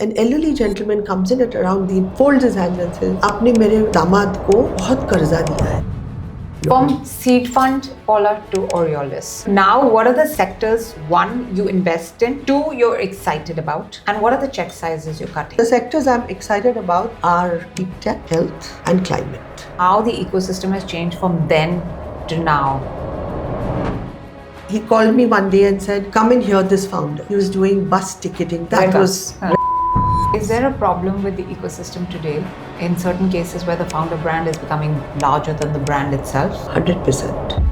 An elderly gentleman comes in at around the folds his hands and says, "आपने मेरे दामाद को बहुत कर्जा दिया है." From seed fund, Paula, to Aureolis. Now, what are the sectors, one, you invest in, two, you're excited about, and what are the check sizes you're cutting? The sectors I'm excited about are deep tech, health, and climate. How the ecosystem has changed from then to now. He called me one day and said, "Come and hear this founder." He was doing bus ticketing. That redBus. was... Is there a problem with the ecosystem today in certain cases where the founder brand is becoming larger than the brand itself? 100%.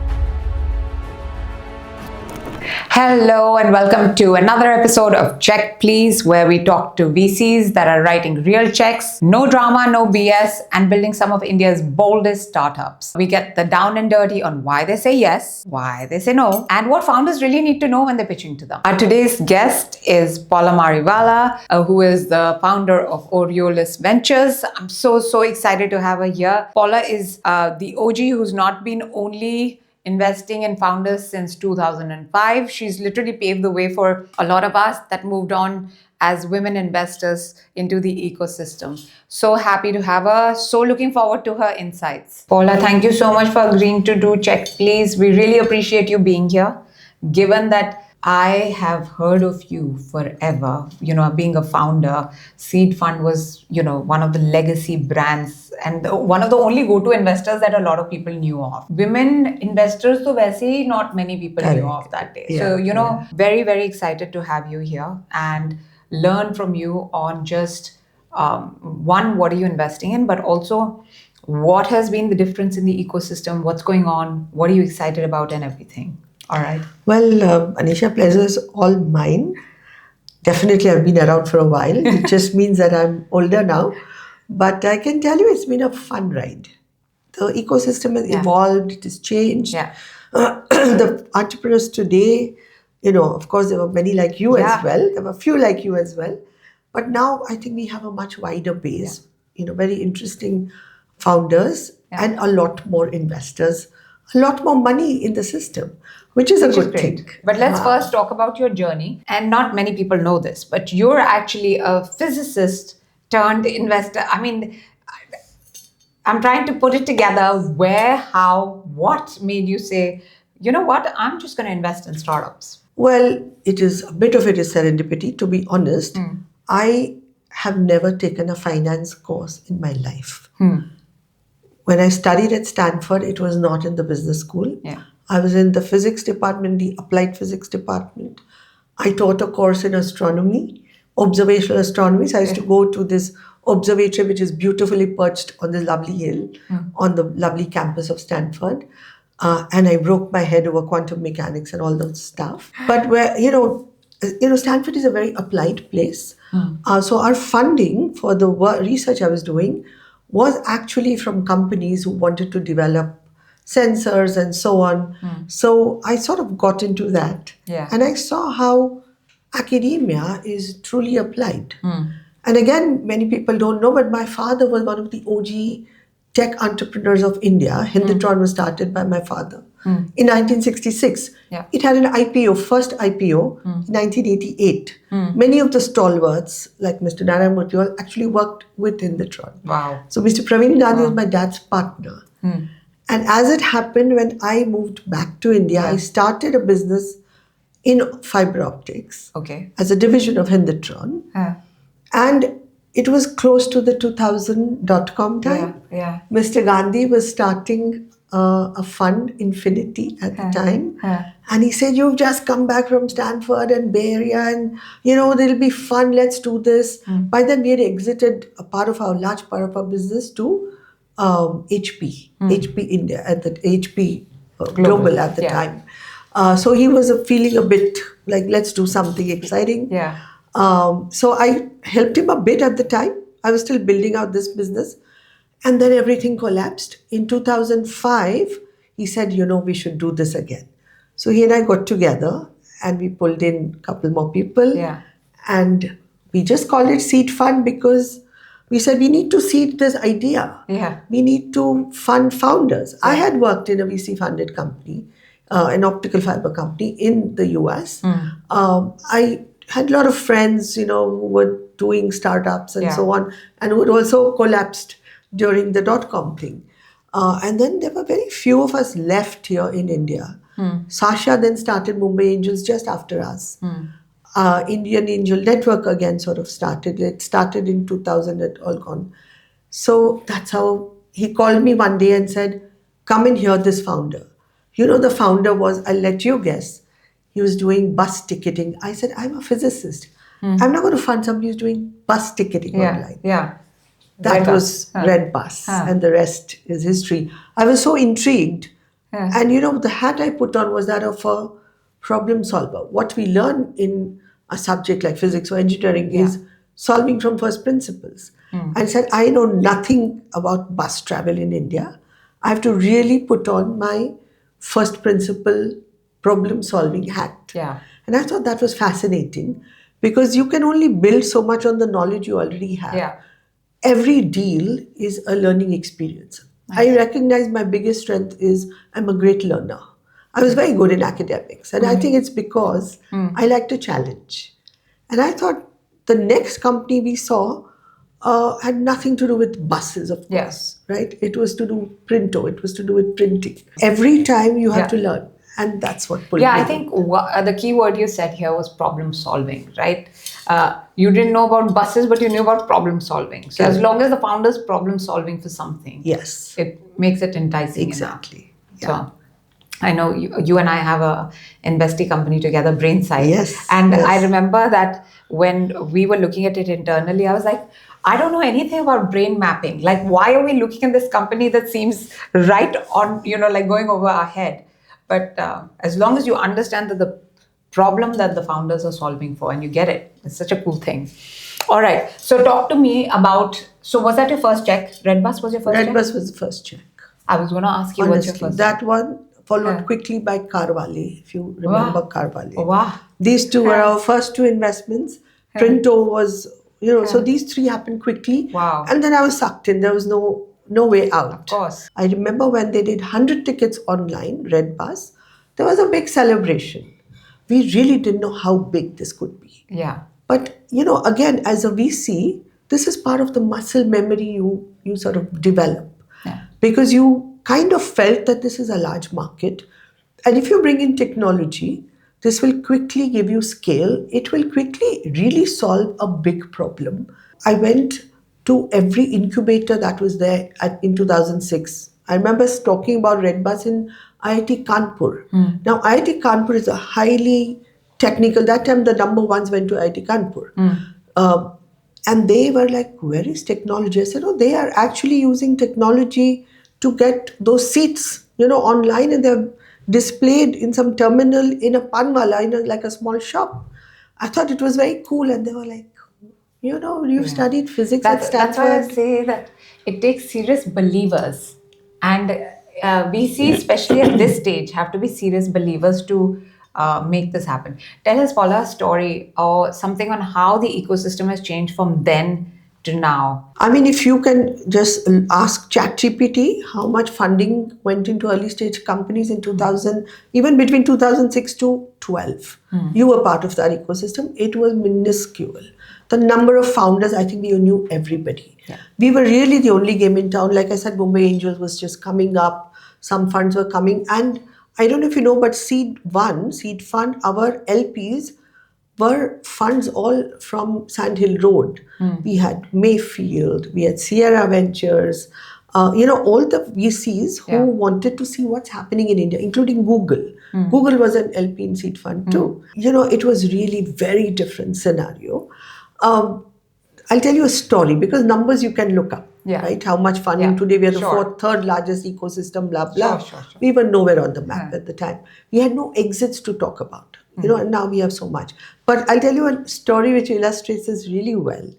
Hello and welcome to another episode of Cheque Please, where we talk to VCs that are writing real checks, no drama, no BS, and building some of India's boldest startups. We get the down and dirty on why they say yes, why they say no, and what founders really need to know when they're pitching to them. Our today's guest is Paula Mariwala, who is the founder of Orios Ventures. I'm so excited to have her here. Paula is the OG who's not been only investing in founders since 2005. She's literally paved the way for a lot of us that moved on as women investors into the ecosystem. So happy to have her. So looking forward to her insights. Paula, thank you so much for agreeing to do Cheque Please. We really appreciate you being here. Given that I have heard of you forever, being a founder, Seed Fund was, one of the legacy brands and one of the only go-to investors that a lot of people knew of. Women investors, so वैसे not many people knew of that day. Yeah, so, very, very excited to have you here and learn from you on just, one, what are you investing in, but also what has been the difference in the ecosystem, what's going on, what are you excited about and everything. All right. Well, Anisha, pleasure is all mine. Definitely, I've been around for a while. It just means that I'm older now. But I can tell you it's been a fun ride. The ecosystem has evolved, it has changed. Yeah. The entrepreneurs today, of course, there were many like you as well. There were a few like you as well. But now I think we have a much wider base, very interesting founders and a lot more investors, a lot more money in the system, which is a good thing. But let's first talk about your journey. And not many people know this, but you're actually a physicist turned investor. I mean, I'm trying to put it together. Where, how, what made you say, you know what, I'm just going to invest in startups? Well, a bit of it is serendipity, to be honest. I have never taken a finance course in my life. When I studied at Stanford, it was not in the business school. Yeah. I was in the physics department, the applied physics department. I taught a course in astronomy, observational astronomy. So I used to go to this observatory, which is beautifully perched on this lovely hill on the lovely campus of Stanford. And I broke my head over quantum mechanics and all that stuff. But where, Stanford is a very applied place. So our funding for the research I was doing was actually from companies who wanted to develop sensors and so on. So I sort of got into that. Yeah. And I saw how academia is truly applied. And again, many people don't know, but my father was one of the OG tech entrepreneurs of India. Hindutron was started by my father in 1966. Yeah. It had an IPO, first IPO in 1988. Many of the stalwarts, like Mr. Narayan Murthy, actually worked with Hindutron. Wow. So Mr. Praveen Gandhi was my dad's partner. And as it happened, when I moved back to India, I started a business in fiber optics as a division of Hindutron. And it was close to the 2000 dot-com time. Mr. Gandhi was starting a fund, Infinity, at the time. And he said, "You've just come back from Stanford and Bay Area and, it'll be fun, let's do this." By then, we had exited a large part of our business to HP India, at the HP Global at the time. So he was feeling a bit like, let's do something exciting. So I helped him a bit at the time. I was still building out this business. And then everything collapsed. In 2005, he said, we should do this again. So he and I got together and we pulled in a couple more people. And we just called it Seed Fund because we said we need to seed this idea. We need to fund founders. I had worked in a VC-funded company, an optical fiber company in the US. I had a lot of friends, who would doing startups and Yeah. so on, and who had also collapsed during the dot-com thing. And then there were very few of us left here in India. Sasha then started Mumbai Angels just after us. Indian Angel Network again sort of started. It started in 2000, it all gone. So that's how he called me one day and said, come and hear this founder. The founder was, I'll let you guess, he was doing bus ticketing. I said, I'm a physicist. I'm not going to fund somebody who's doing bus ticketing online. Yeah. That redBus. was redBus, and the rest is history. I was so intrigued. And the hat I put on was that of a problem solver. What we learn in a subject like physics or engineering is solving from first principles. I said, I know nothing about bus travel in India. I have to really put on my first principle problem solving hat. Yeah. And I thought that was fascinating because you can only build so much on the knowledge you already have. Yeah. Every deal is a learning experience. Nice. I recognize my biggest strength is I'm a great learner. I was very good in academics, and I think it's because I like to challenge. And I thought the next company we saw had nothing to do with buses, of course, right? It was to do printo, it was to do with printing. Every time you have to learn, and that's what pulled me. I think the key word you said here was problem solving, right? You didn't know about buses, but you knew about problem solving. So as long as the founder's problem solving for something, it makes it enticing. Exactly. So I know you and I have a investee company together, Brainsight. Yes. And I remember that when we were looking at it internally, I was like, I don't know anything about brain mapping. Like, why are we looking at this company that seems right on, like going over our head? But as long as you understand that the problem that the founders are solving for and you get it, it's such a cool thing. All right. So talk to me about, so was that your first check? redBus was your first check? redBus was the first check. I was going to ask you Honestly, what's your first that check? one followed quickly by Carvale, if you remember Carvale. Wow. These two were our first two investments. Printo was, so these three happened quickly. Wow. And then I was sucked in. There was no way out. Of course. I remember when they did 100 tickets online, redBus, there was a big celebration. We really didn't know how big this could be. Yeah. But, again, as a VC, this is part of the muscle memory you sort of develop. Yeah. Because you kind of felt that this is a large market. And if you bring in technology, this will quickly give you scale. It will quickly really solve a big problem. I went to every incubator that was there in 2006. I remember talking about redBus in IIT Kanpur. Now, IIT Kanpur is a highly technical, that time the number ones went to IIT Kanpur. And they were like, where is technology? I said, they are actually using technology to get those seats, online, and they're displayed in some terminal in a panwala, like a small shop. I thought it was very cool. And they were like, you've studied physics at Stanford. That's why I say that it takes serious believers. And VCs, especially at this stage, have to be serious believers to make this happen. Tell us, Paula, a story or something on how the ecosystem has changed from then to now. I mean, if you can just ask ChatGPT how much funding went into early stage companies in 2000, even between 2006 to 12. You were part of that ecosystem. It was minuscule. The number of founders, I think we knew everybody. Yeah. We were really the only game in town. Like I said, Mumbai Angels was just coming up. Some funds were coming. And I don't know if you know, but Seed Fund, our LPs were funds all from Sand Hill Road. We had Mayfield, we had Sierra Ventures, all the VCs who wanted to see what's happening in India, including Google. Google was an LP in Seed Fund too. It was really very different scenario. I'll tell you a story because numbers you can look up, right? How much funding today? We are the third largest ecosystem, blah, blah. Sure. We were nowhere on the map at the time. We had no exits to talk about, and now we have so much. But I'll tell you a story which illustrates this really well.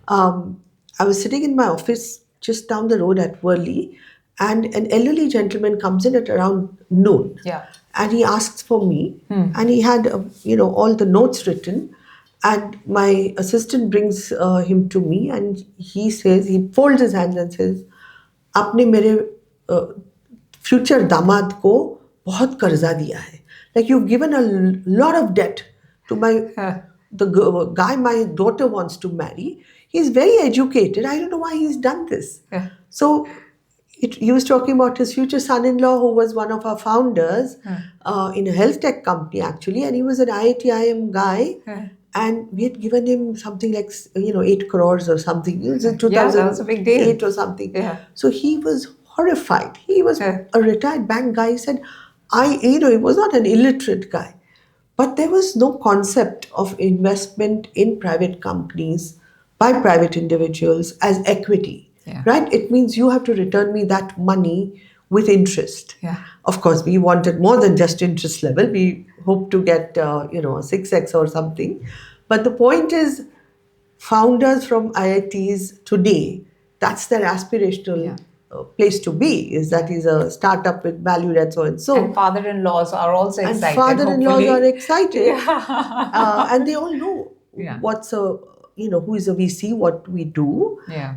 I was sitting in my office just down the road at Worli, and an elderly gentleman comes in at around noon. Yeah. And he asks for me, and he had, all the notes written. And my assistant brings him to me, and he folds his hands and says, "Aapne mere future damad ko bahut karza diya hai." Like, you've given a lot of debt to my the guy my daughter wants to marry, he's very educated. I don't know why he's done this. Yeah. So he was talking about his future son-in-law, who was one of our founders in a health tech company, actually. And he was an IIT-IM guy. And we had given him something like, 8 crores or something. It was in 2008 that was a big deal. or something. Yeah. So he was horrified. He was a retired bank guy. He said, he was not an illiterate guy. But there was no concept of investment in private companies by private individuals as equity, right? It means you have to return me that money with interest. Yeah. Of course, we wanted more than just interest level. We hoped to get, a 6x or something. But the point is, founders from IITs today, that's their aspirational place to be, is that is a startup with valued at so and so. And father-in-laws are also excited. And father-in-laws hopefully. are excited. And they all know who is a VC, what we do. Yeah.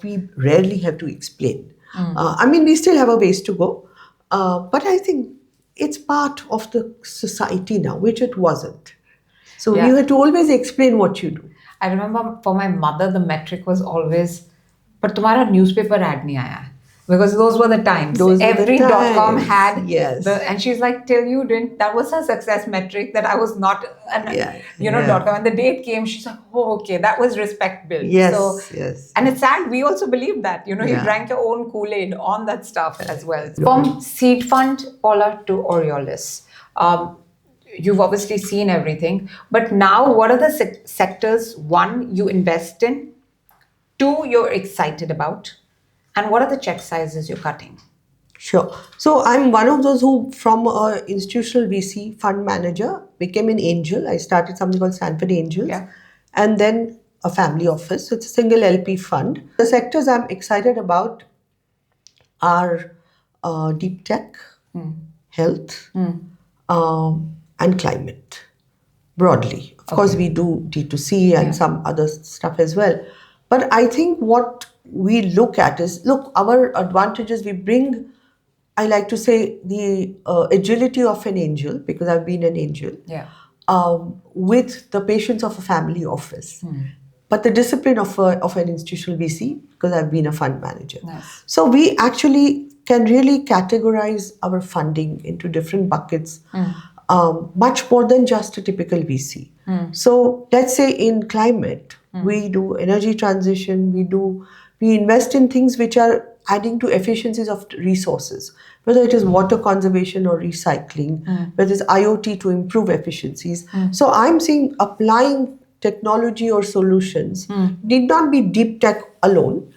We rarely have to explain. We still have a ways to go. But I think it's part of the society now, which it wasn't. So you had to always explain what you do. I remember for my mother, the metric was always, but तुम्हारा newspaper ad नहीं आया. Because those were the times. Every .com had and she's like, till you didn't, that was her success metric, that I was not .com. And the day it came, she's like, oh, okay, that was respect built. And it's sad, we also believe that, you drank your own Kool-Aid on that stuff as well. From seed fund, Paula, to Aureolis. You've obviously seen everything, but now what are the sectors, one, you invest in, two, you're excited about, and what are the check sizes you're cutting? Sure. So I'm one of those who, from an institutional VC fund manager, became an angel. I started something called Stanford Angels, and then a family office. So it's a single LP fund. The sectors I'm excited about are deep tech, health, and climate, broadly. Of course, we do D2C and some other stuff as well. But I think what we look at is, our advantages, we bring, I like to say, the agility of an angel, because I've been an angel, with the patience of a family office. But the discipline of an institutional VC, because I've been a fund manager. Nice. So we actually can really categorize our funding into different buckets, much more than just a typical VC. So let's say in climate, we do energy transition, we invest in things which are adding to efficiencies of resources, whether it is water conservation or recycling, whether it's IoT to improve efficiencies. So I'm seeing applying technology or solutions need not be deep tech alone,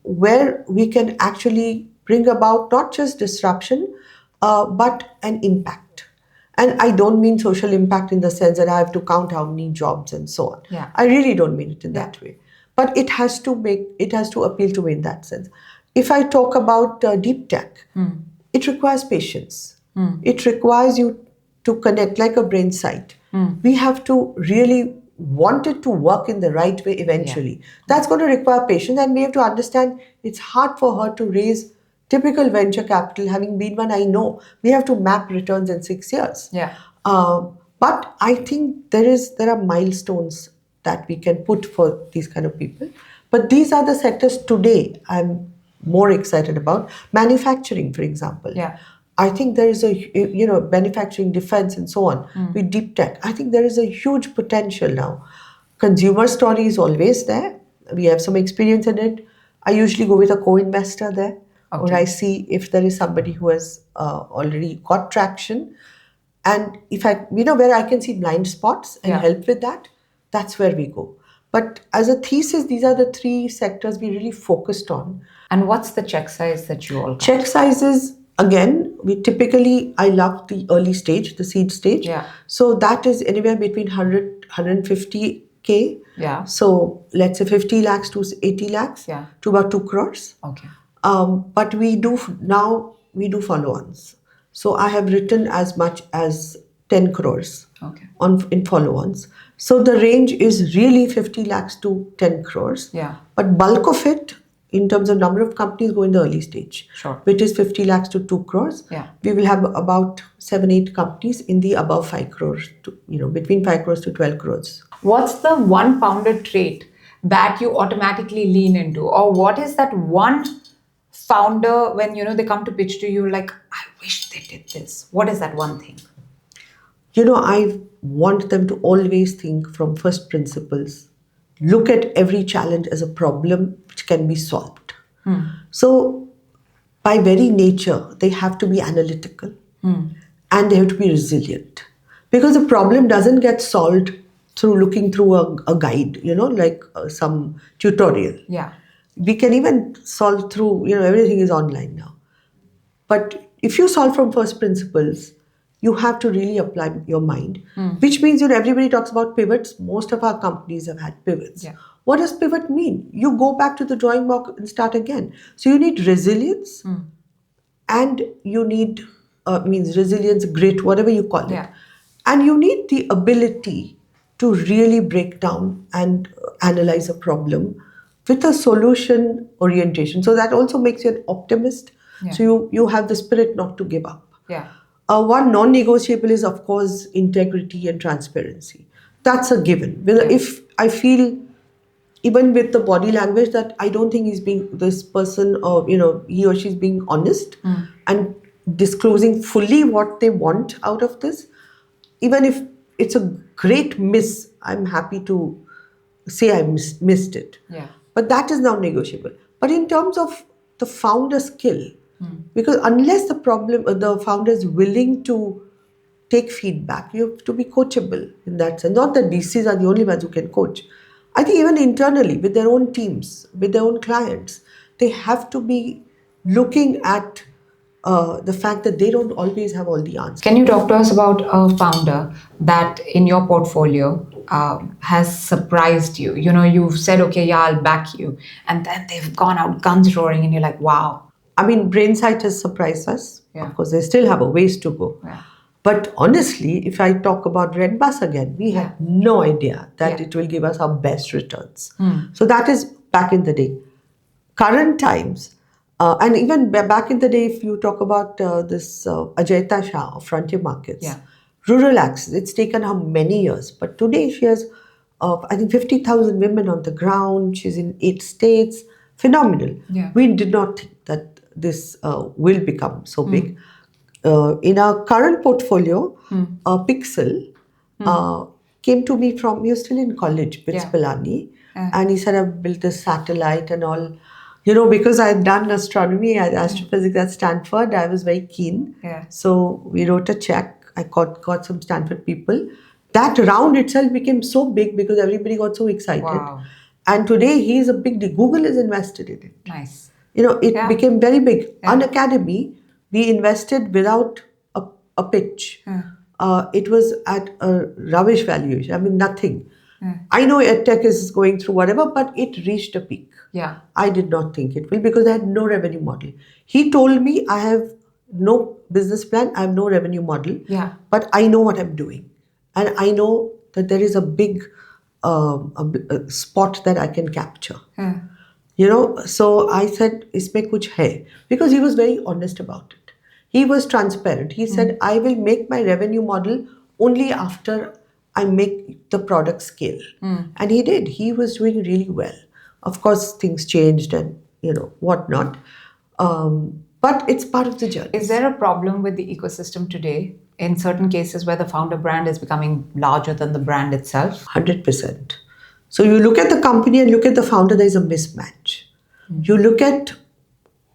where we can actually bring about not just disruption, but an impact. And I don't mean social impact in the sense that I have to count how many jobs and so on. I really don't mean it in that way. But it has to appeal to me in that sense. If I talk about deep tech, it requires patience. It requires you to connect like a brain site. We have to really want it to work in the right way eventually. That's going to require patience, and we have to understand it's hard for her to raise typical venture capital. Having been one, I know we have to map returns in 6 years. But I think there are milestones that we can put for these kind of people. But these are the sectors today I'm more excited about. Manufacturing, for example. I think there is manufacturing, defense, and so on with deep tech. I think there is a huge potential now. Consumer story is always there. We have some experience in it. I usually go with a co-investor there, or I see if there is somebody who has already got traction. And if where I can see blind spots and help with that, that's where we go. But as a thesis, these are the 3 sectors we really focused on. And what's the check size that you all got? Check sizes, again, I love the early stage, the seed stage. So that is anywhere between 100, 150K. So let's say 50 lakhs to 80 lakhs to about 2 crores. But we do follow-ons. So I have written as much as 10 crores in follow-ons. So the range is really 50 lakhs to 10 crores. But bulk of it, in terms of number of companies, go in the early stage, which is 50 lakhs to 2 crores. We will have about 7-8 companies in the above 5 crores, between 5 crores to 12 crores. What's the one founder trait that you automatically lean into? Or what is that one founder when they come to pitch to you like, I wish they did this? What is that one thing? I want them to always think from first principles. Look at every challenge as a problem which can be solved. So, by very nature, they have to be analytical and they have to be resilient. Because the problem doesn't get solved through looking through a guide, like some tutorial. Yeah. We can even solve through, everything is online now. But if you solve from first principles, you have to really apply your mind, which means, everybody talks about pivots. Most of our companies have had pivots. Yeah. What does pivot mean? You go back to the drawing board and start again. So you need resilience and you need, means resilience, grit, whatever you call it. Yeah. And you need the ability to really break down and analyze a problem with a solution orientation. So that also makes you an optimist. Yeah. So you have the spirit not to give up. Yeah. One non-negotiable is, of course, integrity and transparency. That's a given. If I feel, even with the body language, that I don't think this person or, he or she is being honest and disclosing fully what they want out of this, even if it's a great miss, I'm happy to say I missed it. Yeah. But that is now negotiable. But in terms of the founder skill, because unless the founder is willing to take feedback, you have to be coachable in that sense. Not that VCs are the only ones who can coach. I think even internally, with their own teams, with their own clients, they have to be looking at the fact that they don't always have all the answers. Can you talk to us about a founder that in your portfolio has surprised you? You've said, okay, yeah, I'll back you. And then they've gone out guns roaring and you're like, wow. I mean, Brainsight has surprised us. Yeah. Of course, they still have a ways to go. Yeah. But honestly, if I talk about redBus again, we had no idea that it will give us our best returns. So that is back in the day. Current times, and even back in the day, if you talk about this Ajayta Shah of Frontier Markets, rural access, it's taken her many years. But today she has, I think, 50,000 women on the ground. She's in 8 states. Phenomenal. Yeah. We did not think that this will become so big. In our current portfolio, Pixxel came to me from, you're still in college, BITS Pilani, and he said, I've built this satellite and all. Because I had done astronomy, astrophysics at Stanford, I was very keen. Yeah. So we wrote a check. I got some Stanford people. That round itself became so big because everybody got so excited. Wow. And today he is a big deal. Google is invested in it. Nice. It became very big. Unacademy, we invested without a pitch. It was at a rubbish valuation. I mean, nothing. I know EdTech is going through whatever, but it reached a peak. Yeah. I did not think it will because I had no revenue model. He told me I have no business plan, I have no revenue model, but I know what I'm doing. And I know that there is a big a spot that I can capture. So I said, isme kuch hai? Because he was very honest about it. He was transparent. He said, I will make my revenue model only after I make the product scale. And he did. He was doing really well. Of course, things changed and, whatnot. But it's part of the journey. Is there a problem with the ecosystem today in certain cases where the founder brand is becoming larger than the brand itself? 100%. So you look at the company and look at the founder, there's a mismatch. You look at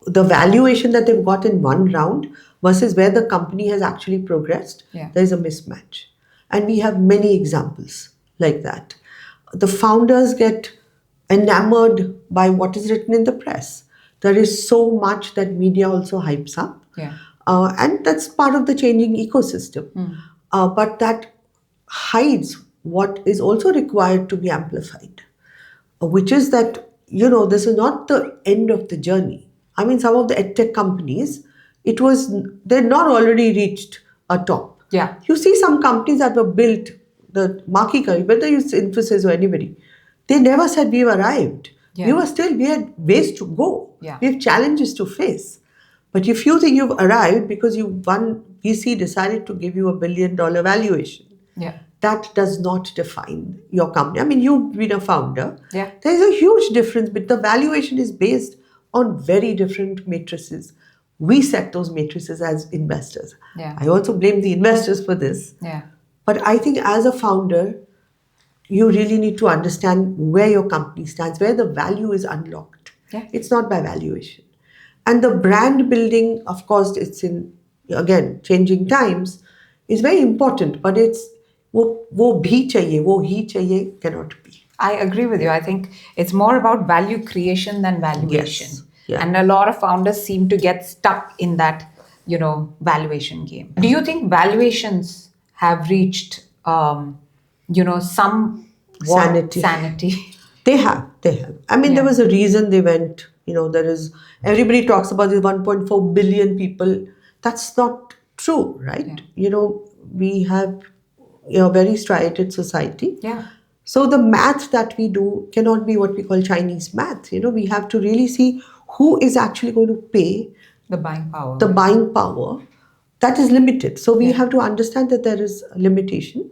the valuation that they've got in one round versus where the company has actually progressed, there's a mismatch. And we have many examples like that. The founders get enamored by what is written in the press. There is so much that media also hypes up. And that's part of the changing ecosystem. But that hides what is also required to be amplified, which is that, this is not the end of the journey. I mean, some of the edtech companies, they're not already reached a top. You see some companies that were built, the marquee company, whether it's Infosys or anybody, they never said we've arrived. We had ways to go. We have challenges to face. But if you think you've arrived because one VC decided to give you $1 billion valuation, that does not define your company. I mean, you've been a founder. Yeah. There's a huge difference, but the valuation is based on very different matrices. We set those matrices as investors. Yeah. I also blame the investors for this. Yeah. But I think as a founder, you really need to understand where your company stands, where the value is unlocked. Yeah. It's not by valuation. And the brand building, of course, it's in, again, changing times, is very important, but it's wo bhi chahiye, wo hi chahiye cannot be. I agree with you. I think it's more about value creation than valuation. Yes. Yeah. And a lot of founders seem to get stuck in that, valuation game. Do you think valuations have reached, some sanity? They have. I mean, there was a reason they went, everybody talks about the 1.4 billion people. That's not true, right? Yeah. We have a very striated society. Yeah. So the math that we do cannot be what we call Chinese math. We have to really see who is actually going to pay The buying power. the buying power. That is limited. So we have to understand that there is a limitation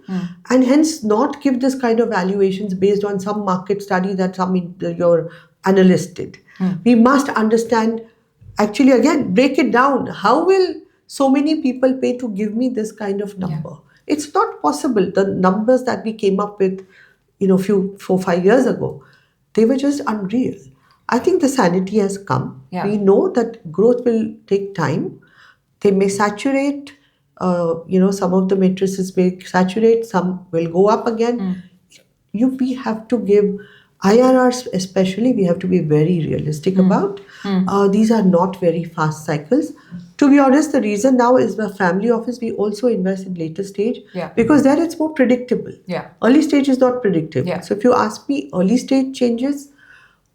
and hence not give this kind of valuations based on some market study that your analyst did. We must understand, actually, again, break it down. How will so many people pay to give me this kind of number? Yeah. It's not possible. The numbers that we came up with, 4-5 years ago, they were just unreal. I think the sanity has come. Yeah. We know that growth will take time. They may saturate, some of the matrices may saturate, some will go up again. We have to give IRRs, especially, we have to be very realistic about. These are not very fast cycles. To be honest, the reason now is the family office, we also invest in later stage because there it's more predictable. Yeah. Early stage is not predictable. Yeah. So if you ask me, early stage changes,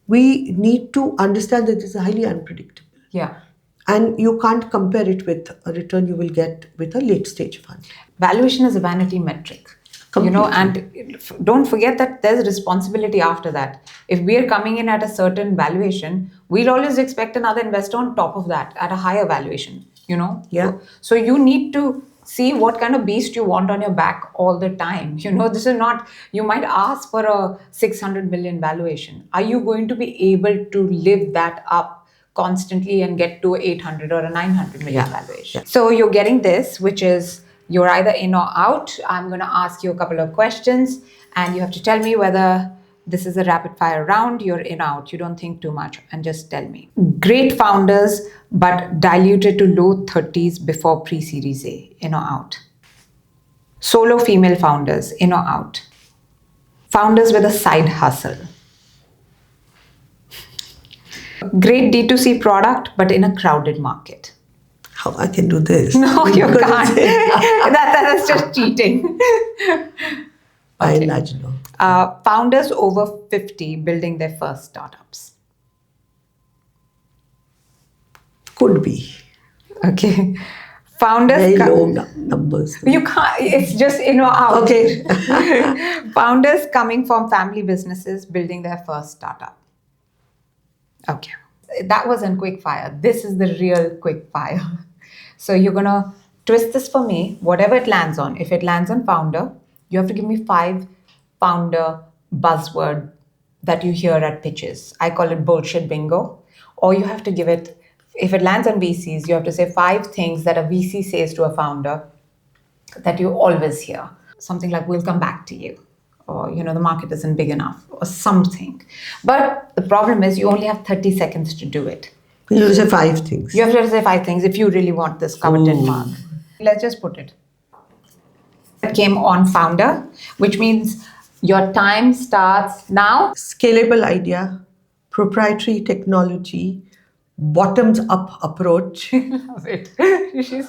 we need to understand that it's highly unpredictable. Yeah. And you can't compare it with a return you will get with a late stage fund. Valuation is a vanity metric. Completely. And don't forget that there's responsibility after that. If we're coming in at a certain valuation, we'll always expect another investor on top of that at a higher valuation, Yeah. So you need to see what kind of beast you want on your back all the time. This is not, you might ask for a 600 million valuation. Are you going to be able to live that up constantly and get to 800 or a 900 million valuation? So you're getting this, which is you're either in or out. I'm going to ask you a couple of questions and you have to tell me whether this is a rapid fire round, you're in or out. You don't think too much and just tell me. Great founders, but diluted to low 30s before pre-series A, in or out. Solo female founders, in or out. Founders with a side hustle. Great D2C product, but in a crowded market. How I can do this? No, you can't. That's just cheating. By and large, no. Founders over 50 building their first startups. Could be. Okay. Founders. Very low numbers. You can't, it's just in or out. Okay. Founders coming from family businesses building their first startup. Okay. That wasn't quick fire. This is the real quick fire. So you're going to twist this for me, whatever it lands on. If it lands on founder, you have to give me 5 founder buzzword that you hear at pitches. I call it bullshit bingo. Or you have to give it, if it lands on VCs, you have to say 5 things that a VC says to a founder that you always hear. Something like, we'll come back to you. Or, the market isn't big enough or something. But the problem is you only have 30 seconds to do it. You have to say 5 things. You have to say 5 things if you really want this coveted mark. Let's just put it. It came on founder, which means your time starts now. Scalable idea, proprietary technology, bottoms up approach. Love it. She's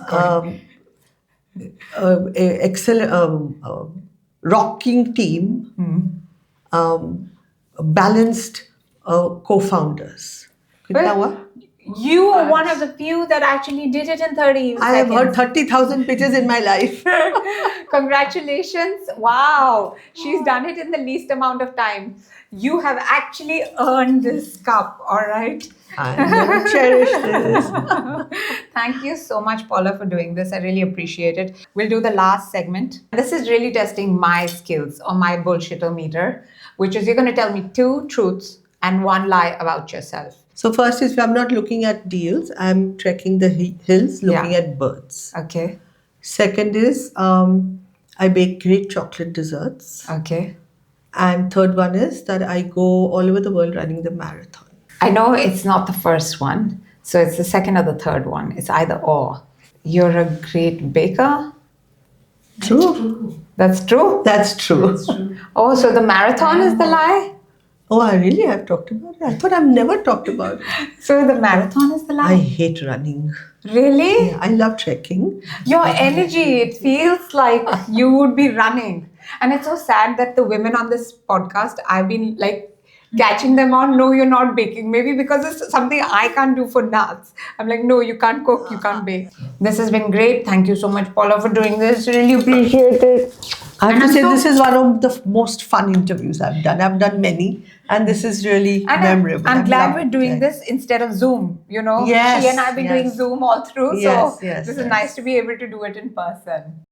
rocking team, balanced co-founders. Well, You are one of the few that actually did it in 30 I have heard seconds. 30,000 pitches in my life. Congratulations. Wow. She's done it in the least amount of time. You have actually earned this cup, all right? I'm going to cherish this. Thank you so much, Paula, for doing this. I really appreciate it. We'll do the last segment. This is really testing my skills or my bullshitter meter, which is you're going to tell me 2 truths and 1 lie about yourself. So first is I'm not looking at deals. I'm trekking the hills, looking at birds. Okay. Second is I bake great chocolate desserts. Okay. And third one is that I go all over the world running the marathon. I know it's not the first one, so it's the second or the third one. It's either or. You're a great baker. True. That's true? That's true. Oh, so the marathon is the lie? Oh, I really have talked about it. I thought I've never talked about it. So the marathon is the lie? I hate running. Really? Yeah, I love trekking. Your energy, it feels like you would be running. And it's so sad that the women on this podcast, I've been like catching them on, no, you're not baking. Maybe because it's something I can't do for nuts. I'm like, no, you can't cook, you can't bake. This has been great. Thank you so much, Paula, for doing this. Really appreciate it. I have to say, this is one of the most fun interviews I've done. I've done many, and this is really memorable. I'm glad loved we're doing it. this instead of Zoom. You know, Yes, she and I have been doing Zoom all through. Yes, So yes, this is yes. nice to be able to do it in person.